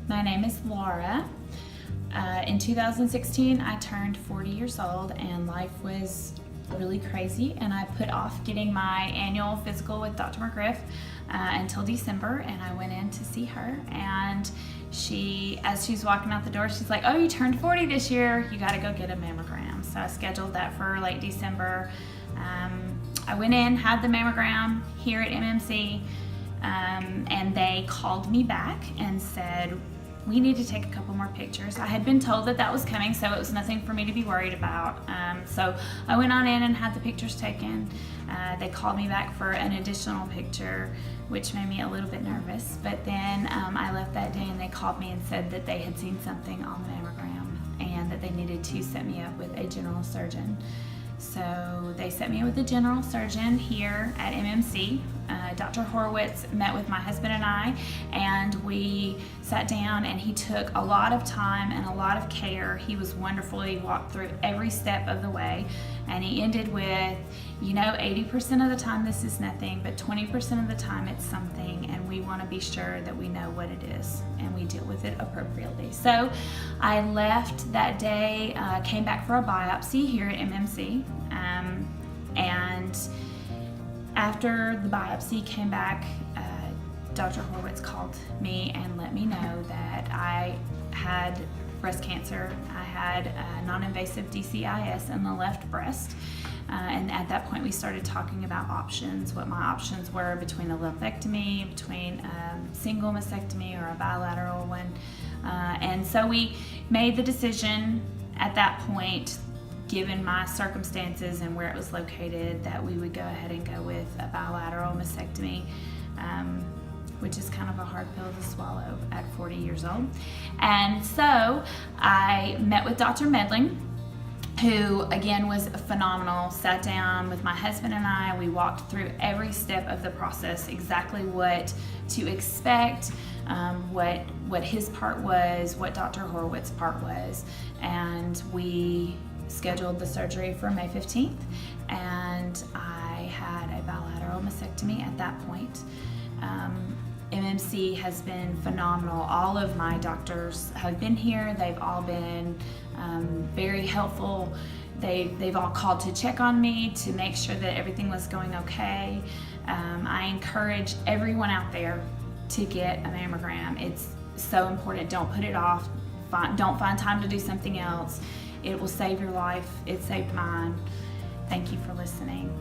My name is Laura. In 2016, I turned 40 years old and life was really crazy, and I put off getting my annual physical with Dr. McGriff until December, and I went in to see her, and as she's walking out the door, she's like, "Oh, you turned 40 this year, you gotta go get a mammogram." So I scheduled that for late December. I went in, had the mammogram here at MMC, and they called me back and said, "We need to take a couple more pictures." I had been told that was coming, so it was nothing for me to be worried about. So I went on in and had the pictures taken. They called me back for an additional picture, which made me a little bit nervous. But then I left that day and they called me and said that they had seen something on the mammogram and that they needed to set me up with a general surgeon. So they set me up with a general surgeon here at MMC. Dr. Horowitz met with my husband and we sat down, and he took a lot of time and a lot of care. He was wonderful. He walked through every step of the way, and he ended with, 80% of the time this is nothing, but 20% of the time it's something, and we want to be sure that we know what it is and we deal with it appropriately. So I left that day, came back for a biopsy here at MMC, and after the biopsy came back, Dr. Horowitz called me and let me know that I had breast cancer. I had non-invasive DCIS in the left breast. And at that point we started talking about options, what my options were between a lumpectomy, between a single mastectomy or a bilateral one. And so we made the decision at that point, given my circumstances and where it was located, that we would go ahead and go with a bilateral mastectomy, which is kind of a hard pill to swallow at 40 years old. And so I met with Dr. Medling, who again was phenomenal. Sat down with my husband and I, we walked through every step of the process, exactly what to expect, what his part was, what Dr. Horowitz's part was, and we scheduled the surgery for May 15th, and I had a bilateral mastectomy at that point. MMC has been phenomenal. All of my doctors have been here. They've all been very helpful. They've all called to check on me to make sure that everything was going okay. I encourage everyone out there to get a mammogram. It's so important. Don't put it off. Don't find time to do something else. It will save your life. It saved mine. Thank you for listening.